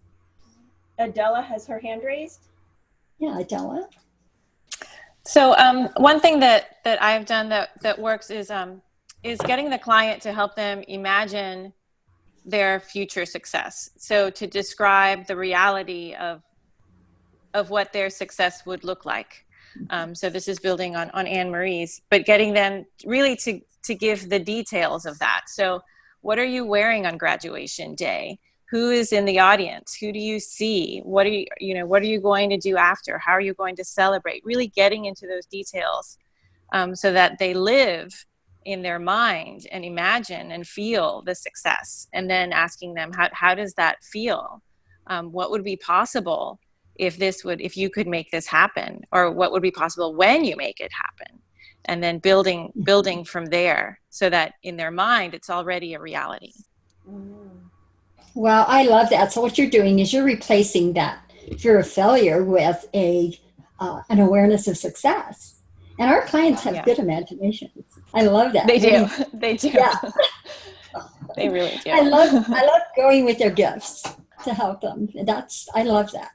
Speaker 1: Adela has her hand raised.
Speaker 6: Yeah, Adela.
Speaker 4: So one thing that I've done that works is getting the client to help them imagine their future success. So to describe the reality of what their success would look like. So this is building on Anne-Marie's, but getting them really to give the details of that. So what are you wearing on graduation day? Who is in the audience? Who do you see? What are you going to do after? How are you going to celebrate? Really getting into those details so that they live in their mind and imagine and feel the success. And then asking them, how does that feel? What would be possible if you could make this happen? Or what would be possible when you make it happen? And then building from there so that in their mind, it's already a reality.
Speaker 6: Well, I love that. So what you're doing is you're replacing that fear of failure with an awareness of success. And our clients have good imaginations. I love that.
Speaker 4: They do. They do.
Speaker 6: Yeah.
Speaker 4: They really do.
Speaker 6: I love going with their gifts to help them. I love that.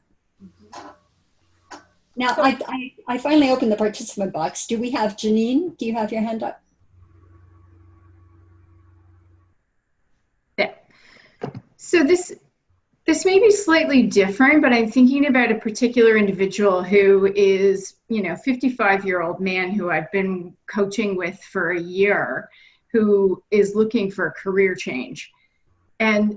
Speaker 6: Now, I finally opened the participant box. Do we have Janine? Do you have your hand up?
Speaker 9: Yeah. So this may be slightly different, but I'm thinking about a particular individual who is, 55-year-old man who I've been coaching with for a year, who is looking for a career change. And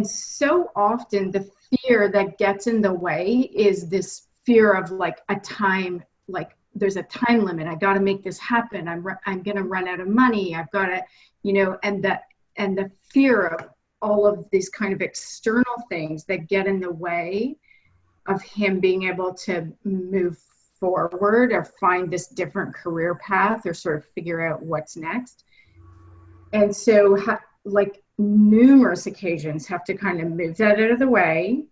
Speaker 9: so often the fear that gets in the way is this fear of like a time, like there's a time limit. I got to make this happen. I'm going to run out of money. I've got to, and the fear of all of these kind of external things that get in the way of him being able to move forward or find this different career path or sort of figure out what's next. And so like numerous occasions have to kind of move that out of the way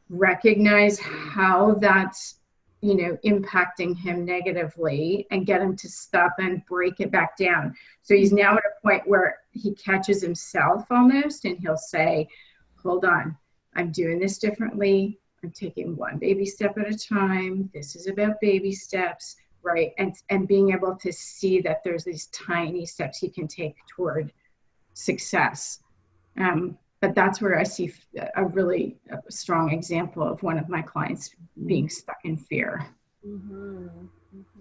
Speaker 9: recognize how that's, you know, impacting him negatively, and get him to stop and break it back down. So he's now at a point where he catches himself almost, and he'll say, hold on, I'm doing this differently. I'm taking one baby step at a time. This is about baby steps, right? And being able to see that there's these tiny steps he can take toward success. But that's where I see a really strong example of one of my clients being stuck in fear.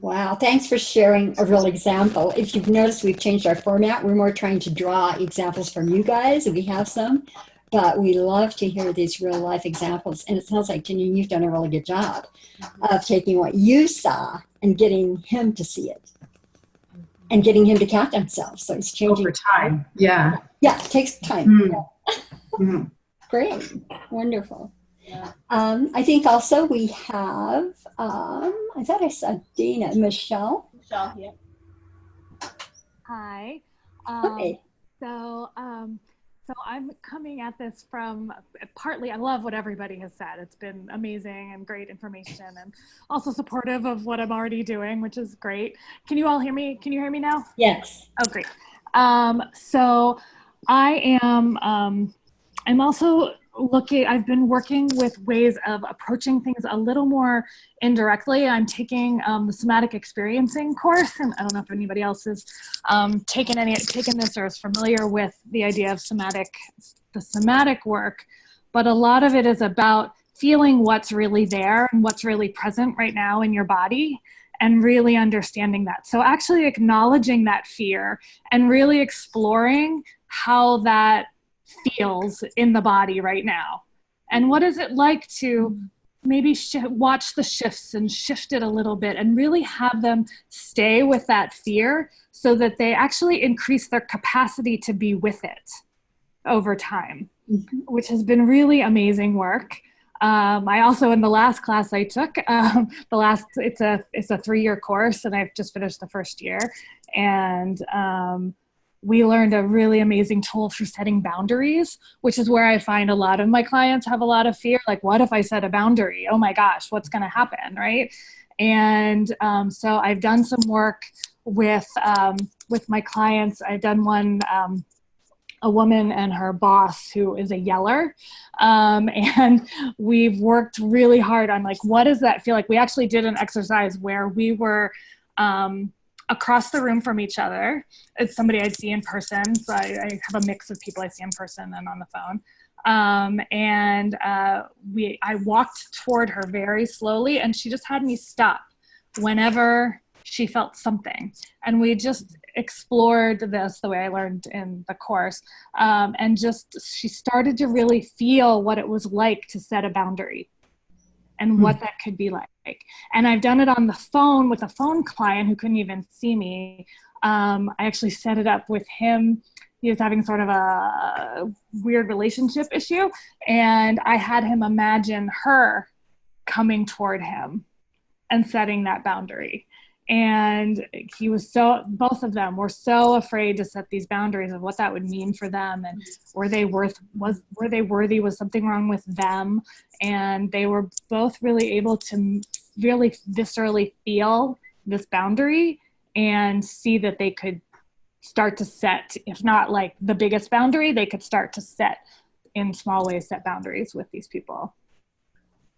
Speaker 6: Wow, thanks for sharing a real example. If you've noticed, we've changed our format. We're more trying to draw examples from you guys, and we have some, but we love to hear these real life examples. And it sounds like, Janine, you've done a really good job of taking what you saw and getting him to see it and getting him to catch himself. So he's changing.
Speaker 9: Over time, yeah.
Speaker 6: Yeah, it takes time. Great, wonderful. I think also we have, I thought I saw Dina. Michelle?
Speaker 1: Michelle, yeah.
Speaker 13: Hi.
Speaker 6: Hi.
Speaker 13: So I'm coming at this from partly, I love what everybody has said. It's been amazing and great information, and also supportive of what I'm already doing, which is great. Can you all hear me? Can you hear me now?
Speaker 6: Yes.
Speaker 13: Oh, great. So I am, I'm also I've been working with ways of approaching things a little more indirectly. I'm taking the somatic experiencing course, and I don't know if anybody else has taken this or is familiar with the idea of the somatic work, but a lot of it is about feeling what's really there and what's really present right now in your body, and really understanding that. So actually acknowledging that fear and really exploring how that feels in the body right now. And what is it like to maybe watch the shifts and shift it a little bit, and really have them stay with that fear so that they actually increase their capacity to be with it over time, which has been really amazing work. I also, in the last class I took, it's a 3-year course, and I've just finished the first year. And we learned a really amazing tool for setting boundaries, which is where I find a lot of my clients have a lot of fear. Like, what if I set a boundary? Oh my gosh, what's going to happen, right? And so I've done some work with my clients. I've done one, a woman and her boss who is a yeller. And we've worked really hard on, like, what does that feel like? We actually did an exercise where we were across the room from each other. It's somebody I'd see in person. So I have a mix of people I see in person and on the phone. I walked toward her very slowly, and she just had me stop whenever she felt something. And we just explored this the way I learned in the course. And she started to really feel what it was like to set a boundary and what that could be like. And I've done it on the phone with a phone client who couldn't even see me. I actually set it up with him. He was having sort of a weird relationship issue, and I had him imagine her coming toward him and setting that boundary. And both of them were so afraid to set these boundaries of what that would mean for them, and were they worthy, was something wrong with them? And they were both really able to really viscerally feel this boundary and see that they could start to set, if not like the biggest boundary, they could start to set in small ways, set boundaries with these people.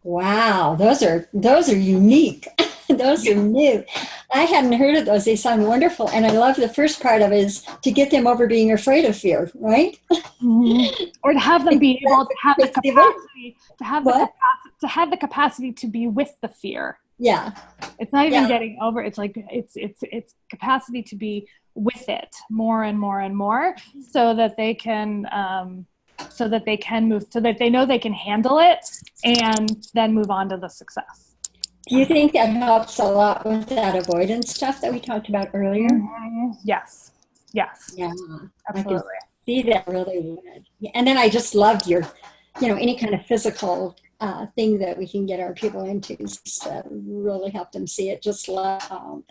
Speaker 6: Wow, those are unique. Those are new. I hadn't heard of those. They sound wonderful. And I love the first part of it is to get them over being afraid of fear, right?
Speaker 13: Mm-hmm. Or to have them be able to have the capacity to have the capacity to be with the fear.
Speaker 6: Yeah.
Speaker 13: It's not even getting over. It's like it's capacity to be with it more and more and more, so that they can move, so that they know they can handle it and then move on to the success.
Speaker 6: Do you think that helps a lot with that avoidance stuff that we talked about earlier?
Speaker 13: Mm-hmm. Yes. Yeah,
Speaker 6: I
Speaker 13: absolutely.
Speaker 6: can see that really would. And then I just loved your, any kind of physical thing that we can get our people into to really help them see it. Just like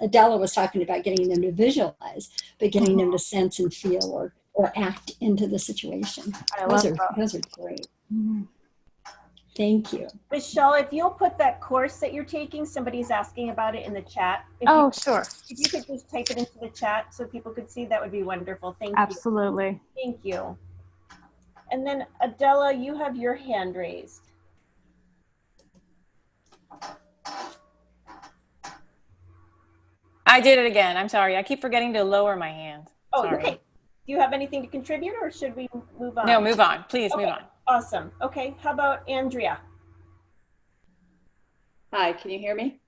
Speaker 6: Adela was talking about, getting them to visualize, but getting them to sense and feel or act into the situation. Those are great. Mm-hmm. Thank you.
Speaker 1: Michelle, if you'll put that course that you're taking, somebody's asking about it in the chat.
Speaker 13: Oh, sure.
Speaker 1: If you could just type it into the chat so people could see, that would be wonderful. Thank you.
Speaker 13: Absolutely.
Speaker 1: Thank you. And then Adela, you have your hand raised.
Speaker 4: I did it again. I'm sorry. I keep forgetting to lower my hand.
Speaker 1: Oh,
Speaker 4: Sorry.
Speaker 1: okay. Do you have anything to contribute, or should we move on?
Speaker 4: No, move on. Please
Speaker 1: okay.
Speaker 4: move on.
Speaker 1: Awesome. Okay. How about Andrea?
Speaker 14: Hi, can you hear me?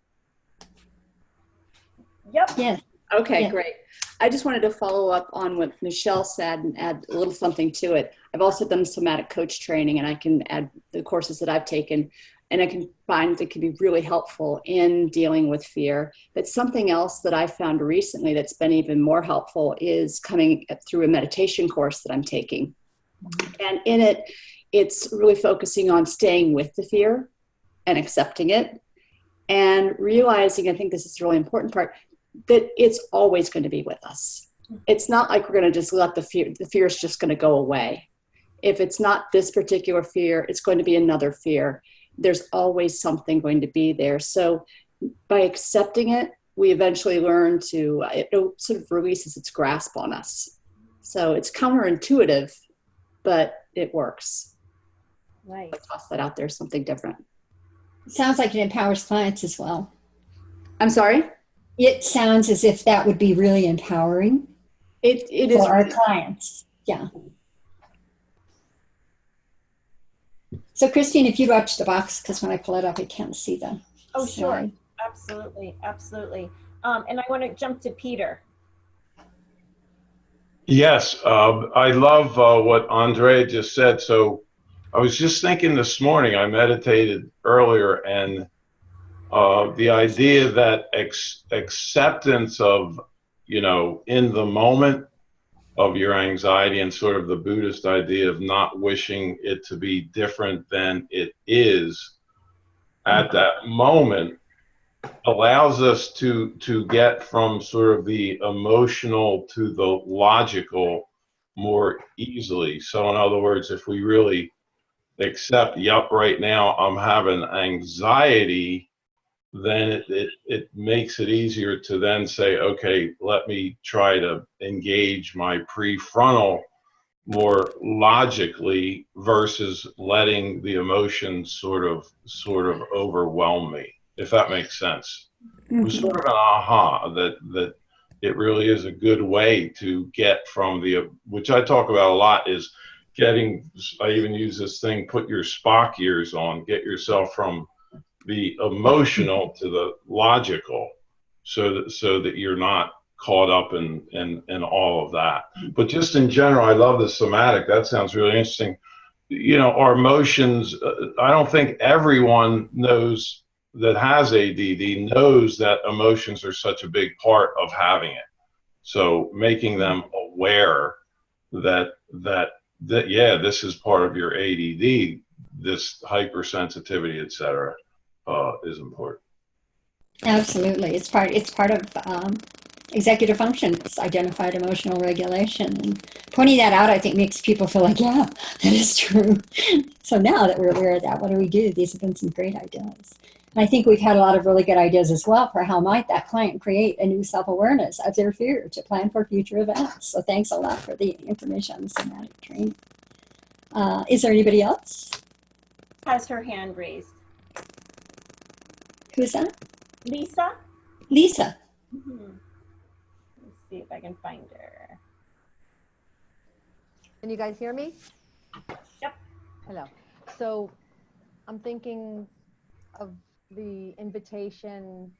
Speaker 1: Yep.
Speaker 6: Yeah.
Speaker 14: Okay,
Speaker 6: Yeah.
Speaker 14: great. I just wanted to follow up on what Michelle said and add a little something to it. I've also done somatic coach training, and I can add the courses that I've taken, and I can find that can be really helpful in dealing with fear. But something else that I found recently that's been even more helpful is coming through a meditation course that I'm taking. And in it, it's really focusing on staying with the fear and accepting it and realizing, I think this is the really important part, that it's always going to be with us. It's not like we're going to just let the fear is just going to go away. If it's not this particular fear, it's going to be another fear. There's always something going to be there. So by accepting it, we eventually learn to, it sort of releases its grasp on us. So it's counterintuitive, but it works.
Speaker 1: Right.
Speaker 14: I'll toss that out there, something different.
Speaker 6: Sounds like it empowers clients as well.
Speaker 14: I'm sorry?
Speaker 6: It sounds as if that would be really empowering.
Speaker 14: It is
Speaker 6: for our clients. Yeah. So Christine, if you watch the box, because when I pull it up, I can't see them.
Speaker 1: Oh, sure. Absolutely. Absolutely. And I want to jump to Peter.
Speaker 11: Yes, I love what Andrea just said. So I was just thinking this morning, I meditated earlier, and the idea that acceptance of, in the moment of your anxiety, and sort of the Buddhist idea of not wishing it to be different than it is at that moment, allows us to get from sort of the emotional to the logical more easily. So in other words, if we really accept, yep, right now I'm having anxiety, then it makes it easier to then say, okay, let me try to engage my prefrontal more logically versus letting the emotions sort of overwhelm me, if that makes sense. It was sort of an aha that it really is a good way to get from which I talk about a lot, is getting, I even use this thing, put your Spock ears on, get yourself from the emotional to the logical, so that you're not caught up in all of that. But just in general, I love the somatic. That sounds really interesting. Our emotions, I don't think everyone knows that has ADD knows that emotions are such a big part of having it. So making them aware that yeah, this is part of your ADD, this hypersensitivity, etc., is important.
Speaker 6: Absolutely. It's part of executive function. It's identified emotional regulation. And pointing that out, I think, makes people feel like, yeah, that is true. So now that we're aware of that, what do we do? These have been some great ideas. And I think we've had a lot of really good ideas as well for how might that client create a new self-awareness of their fear to plan for future events. So thanks a lot for the information on the somatic training. Is there anybody else?
Speaker 1: Has her hand raised.
Speaker 6: Who's that?
Speaker 1: Lisa?
Speaker 6: Lisa.
Speaker 1: Mm-hmm. Let's see if I can find her.
Speaker 10: Can you guys hear me?
Speaker 1: Yep.
Speaker 10: Hello. So I'm thinking of the invitation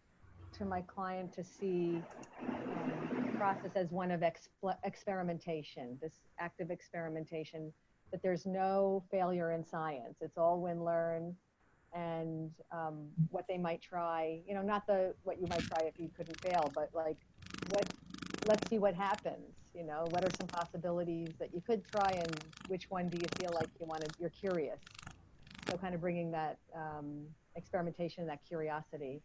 Speaker 10: to my client to see the process as one of experimentation, this active experimentation, that there's no failure in science. It's all win-learn. And what they might try, not what you might try if you couldn't fail, but like let's see what happens. What are some possibilities that you could try, and which one do you feel like you're curious? So kind of bringing that experimentation, that curiosity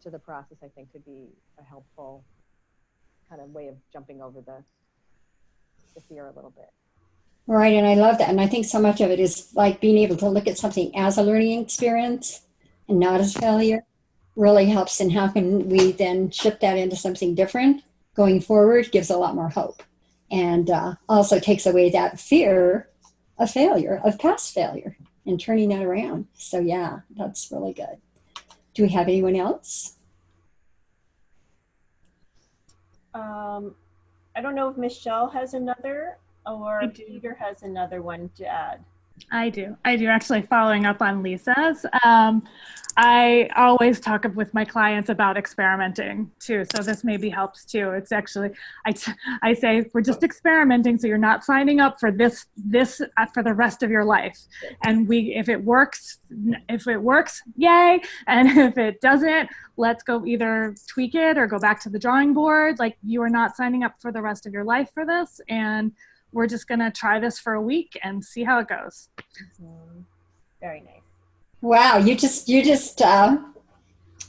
Speaker 10: to the process, I think could be a helpful kind of way of jumping over the fear a little bit.
Speaker 6: Right, and I love that. And I think so much of it is like being able to look at something as a learning experience and not as failure really helps. And how can we then shift that into something different going forward gives a lot more hope. And also takes away that fear of failure, of past failure, and turning that around. So yeah, that's really good. Do we have anyone else?
Speaker 1: I don't know if Michelle has another or Peter has another one to add.
Speaker 13: I do actually, following up on Lisa's. I always talk with my clients about experimenting too. So this maybe helps too. It's actually, I say we're just experimenting. So you're not signing up for this for the rest of your life. And if it works, yay. And if it doesn't, let's go either tweak it or go back to the drawing board. Like, you are not signing up for the rest of your life for this. And we're just going to try this for a week and see how it goes.
Speaker 1: Very nice.
Speaker 6: Wow, you just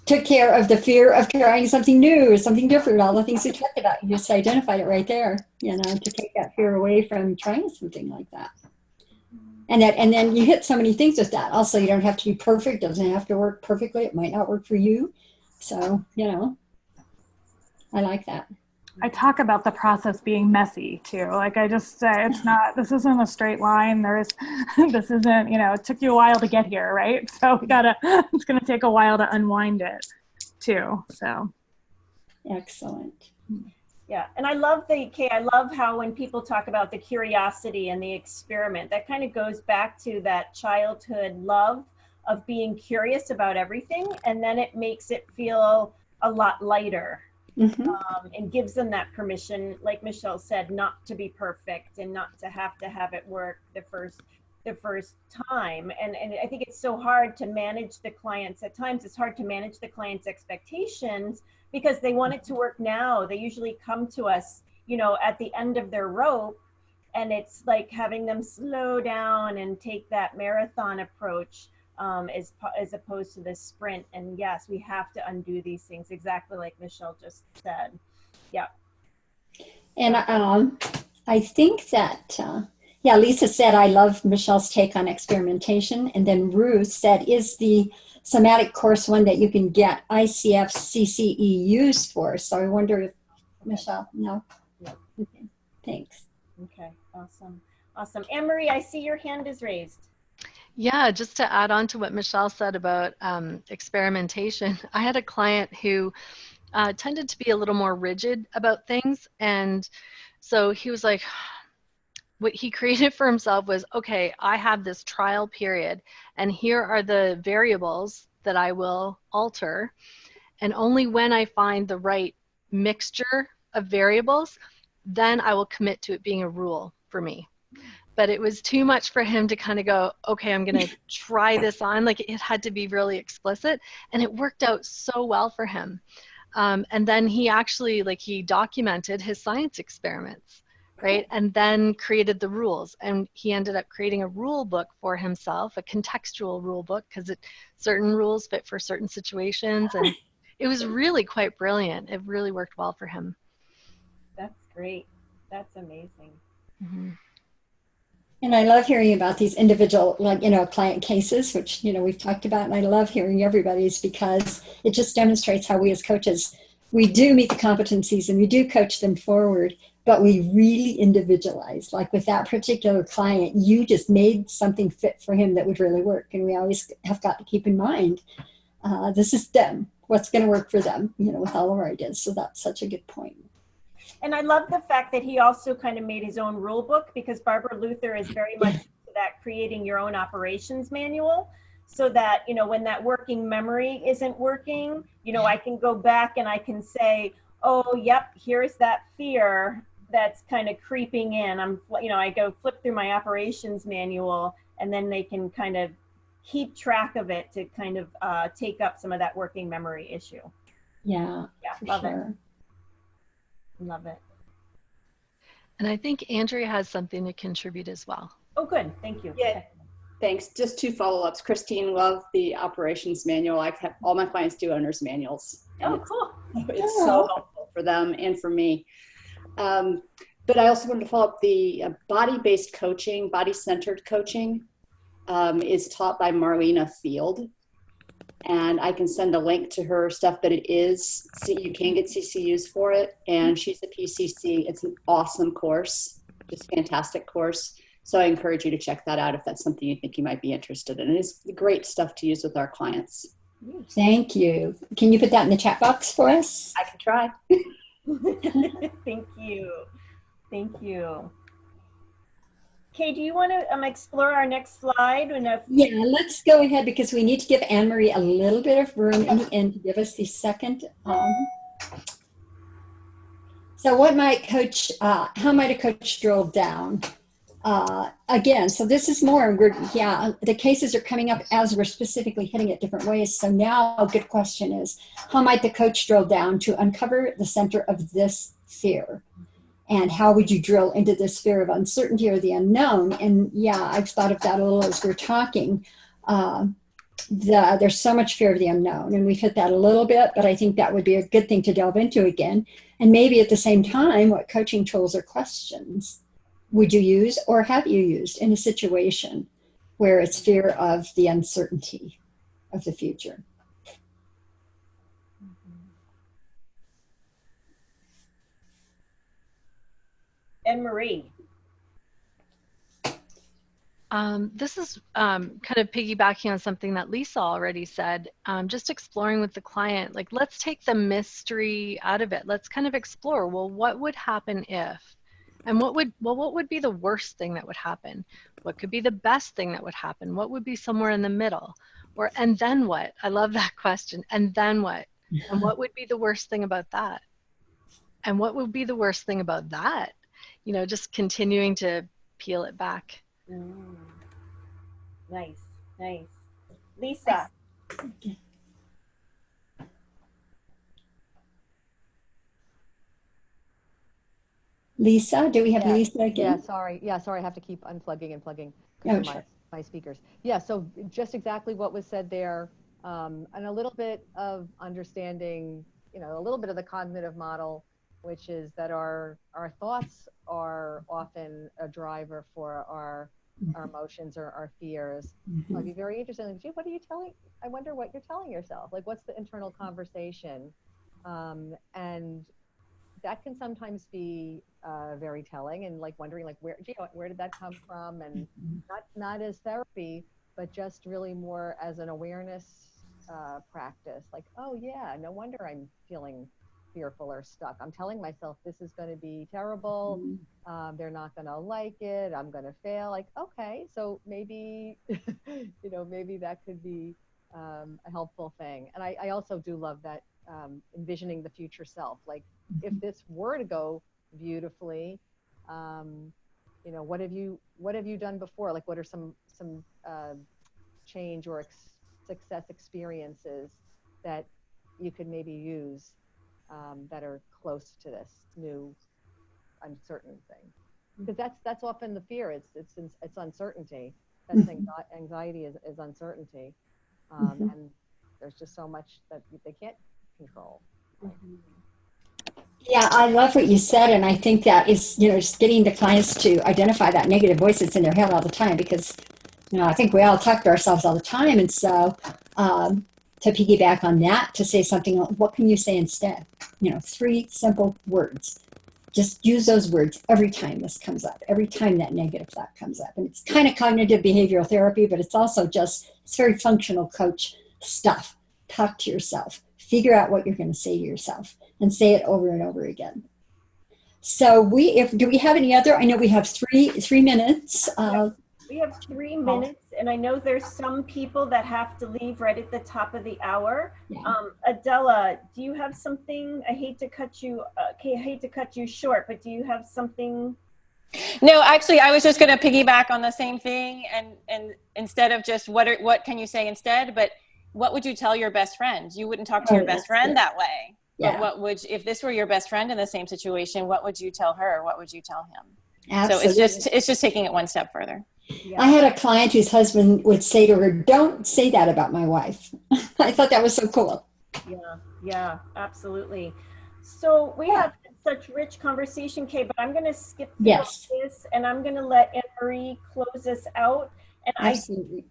Speaker 6: took care of the fear of trying something new or something different, all the things we talked about. You just identified it right there, to take that fear away from trying something like that. And then you hit so many things with that. Also, you don't have to be perfect. It doesn't have to work perfectly. It might not work for you. So, I like that.
Speaker 13: I talk about the process being messy too. Like, I just say this isn't a straight line. This isn't, it took you a while to get here, right? So it's going to take a while to unwind it too. So.
Speaker 6: Excellent.
Speaker 1: Yeah, and I love I love how when people talk about the curiosity and the experiment, that kind of goes back to that childhood love of being curious about everything. And then it makes it feel a lot lighter.
Speaker 6: Mm-hmm.
Speaker 1: And gives them that permission, like Michelle said, not to be perfect and not to have it work the first time. And I think it's so hard to manage the clients. At times it's hard to manage the clients' expectations because they want it to work now. They usually come to us, at the end of their rope, and it's like having them slow down and take that marathon approach. As opposed to this sprint. And yes, we have to undo these things, exactly like Michelle just said. Yeah.
Speaker 6: And I think that, Lisa said, I love Michelle's take on experimentation. And then Ruth said, is the somatic course one that you can get ICF CCEUs for? So I wonder if, Michelle, no?
Speaker 1: Yeah.
Speaker 6: Okay. Thanks.
Speaker 1: Okay, awesome. Anne-Marie, I see your hand is raised.
Speaker 2: Yeah, just to add on to what Michelle said about experimentation, I had a client who tended to be a little more rigid about things. And so he was like, what he created for himself was, okay, I have this trial period, and here are the variables that I will alter. And only when I find the right mixture of variables, then I will commit to it being a rule for me. But it was too much for him to kind of go, okay, I'm going to try this on. Like, it had to be really explicit, and it worked out so well for him. And then he actually, he documented his science experiments, right? And then created the rules. And he ended up creating a rule book for himself, a contextual rule book, because certain rules fit for certain situations. And it was really quite brilliant. It really worked well for him.
Speaker 1: That's great. That's amazing.
Speaker 2: Mm-hmm.
Speaker 6: And I love hearing about these individual, client cases, which, we've talked about. And I love hearing everybody's because it just demonstrates how we as coaches, we do meet the competencies and we do coach them forward, but we really individualize. Like with that particular client, you just made something fit for him that would really work. And we always have got to keep in mind, this is them, what's going to work for them, with all of our ideas. So that's such a good point.
Speaker 1: And I love the fact that he also kind of made his own rule book, because Barbara Luther is very much into that creating your own operations manual, so that, when that working memory isn't working, I can go back and I can say, oh, yep, here's that fear that's kind of creeping in. I go flip through my operations manual, and then they can kind of keep track of it to kind of take up some of that working memory issue.
Speaker 6: Yeah,
Speaker 1: love
Speaker 6: sure.
Speaker 1: it. Love it.
Speaker 2: And I think Andrea has something to contribute as well.
Speaker 1: Oh, good. Thank you.
Speaker 14: Yeah. Thanks. Just 2 follow-ups. Christine, love the operations manual. I've had all my clients do owner's manuals.
Speaker 1: Oh, cool.
Speaker 14: It's so helpful for them and for me. But I also wanted to follow up the body-based coaching, body-centered coaching is taught by Marlena Field. And I can send a link to her stuff, but it is, you can get CCUs for it. And she's a PCC. It's an awesome course, just fantastic course. So I encourage you to check that out if that's something you think you might be interested in. It's great stuff to use with our clients.
Speaker 6: Thank you. Can you put that in the chat box for us?
Speaker 14: I can try.
Speaker 1: Thank you. Thank you. Kay, do you want to explore our next slide?
Speaker 6: Yeah, let's go ahead because we need to give Anne-Marie a little bit of room in the end to give us the second. So what might coach, how might a coach drill down? Again, so this is more, the cases are coming up as we're specifically hitting it different ways. So now a good question is, how might the coach drill down to uncover the center of this fear? And how would you drill into this fear of uncertainty or the unknown? And yeah, I've thought of that a little as we're talking. There's so much fear of the unknown, and we've hit that a little bit, but I think that would be a good thing to delve into again. And maybe at the same time, what coaching tools or questions would you use or have you used in a situation where it's fear of the uncertainty of the future?
Speaker 1: Anne-Marie.
Speaker 2: This is kind of piggybacking on something that Lisa already said, just exploring with the client, like let's take the mystery out of it. Let's kind of explore, well, what would happen if? And what would be the worst thing that would happen? What could be the best thing that would happen? What would be somewhere in the middle? Or, and then what? I love that question. And then what? And what would be the worst thing about that? And what would be the worst thing about that? You know, just continuing to peel it back.
Speaker 1: Nice, nice. Lisa.
Speaker 6: Lisa, do we have Lisa again?
Speaker 10: Yeah, sorry, I have to keep unplugging and plugging
Speaker 6: Oh, sure.
Speaker 10: my speakers. Yeah, so just exactly what was said there, and a little bit of understanding, you know, a little bit of the cognitive model, which is that our thoughts are often a driver for our emotions or our fears. I'd be very interested in, gee, what are you telling? I wonder what you're telling yourself. Like, what's the internal conversation? And that can sometimes be very telling, and like wondering, like, where did that come from? And not as therapy, but just really more as an awareness practice. Like, oh yeah, no wonder I'm feeling fearful or stuck. I'm telling myself this is going to be terrible. They're not going to like it. I'm going to fail. Like, okay, so maybe, you know, maybe that could be a helpful thing. And I also do love that envisioning the future self. Like, if this were to go beautifully, you know, what have you done before? Like, what are some change or success experiences that you could maybe use that are close to this new uncertain thing? Because that's often the fear. It's uncertainty. That's anxiety is uncertainty, and there's just so much that they can't control.
Speaker 6: Yeah, I love what you said, and I think that is, you know, just getting the clients to identify that negative voice that's in their head all the time, because, you know, I think we all talk to ourselves all the time, and so to piggyback on that, to say something, what can you say instead? You know, 3 simple words. Just use those words every time this comes up, every time that negative thought comes up. And it's kind of cognitive behavioral therapy, but it's also just, it's very functional coach stuff. Talk to yourself. Figure out what you're going to say to yourself and say it over and over again. So do we have any other? I know we have three minutes.
Speaker 1: We have 3 minutes, and I know there's some people that have to leave right at the top of the hour. Yeah. Adela, do you have something? I hate to cut you. I hate to cut you short, but do you have something?
Speaker 4: No, actually, I was just going to piggyback on the same thing, and instead of just what can you say instead, but what would you tell your best friend? You wouldn't talk to your best friend that way. Yeah. But what would, if this were your best friend in the same situation, what would you tell her? What would you tell him?
Speaker 6: Absolutely.
Speaker 4: So it's just taking it one step further.
Speaker 6: Yeah. I had a client whose husband would say to her, "Don't say that about my wife." I thought that was so cool.
Speaker 1: Yeah, absolutely. So we have such rich conversation, Kay, but I'm going to skip through
Speaker 6: Yes.
Speaker 1: this and I'm going to let Anne-Marie close us out. And
Speaker 6: Absolutely.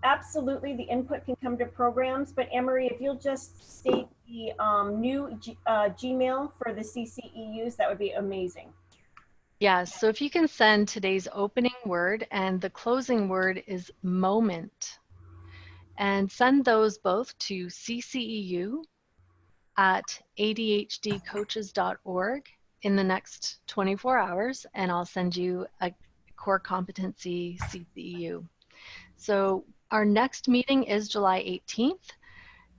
Speaker 1: Absolutely, the input can come to programs, but Anne-Marie, if you'll just state the new Gmail for the CCEUs, that would be amazing.
Speaker 2: Yeah, so if you can send today's opening word and the closing word is moment, and send those both to cceu@adhdcoaches.org in the next 24 hours, and I'll send you a core competency CCEU. So our next meeting is July 18th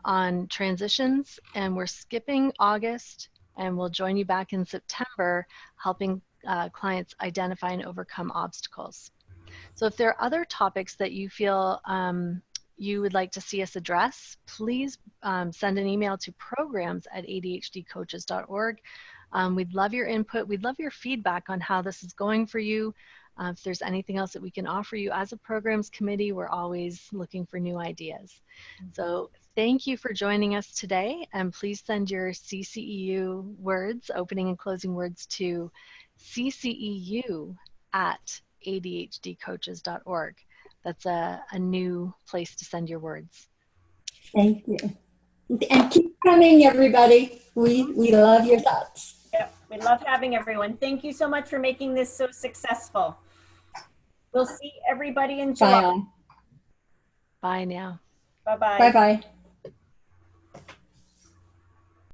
Speaker 2: on transitions, and we're skipping August, and we'll join you back in September helping clients identify and overcome obstacles. So if there are other topics that you feel you would like to see us address, please send an email to programs@adhdcoaches.org. We'd love your input. We'd love your feedback on how this is going for you. If there's anything else that we can offer you as a programs committee, we're always looking for new ideas. So thank you for joining us today, and please send your CCEU words, opening and closing words, to cceu@adhdcoaches.org. That's a new place to send your words.
Speaker 6: Thank you. And keep coming, everybody. We love your thoughts.
Speaker 1: Yep, we love having everyone. Thank you so much for making this so successful. We'll see everybody in July.
Speaker 6: Bye.
Speaker 2: Bye now.
Speaker 1: Bye-bye.
Speaker 6: Bye-bye.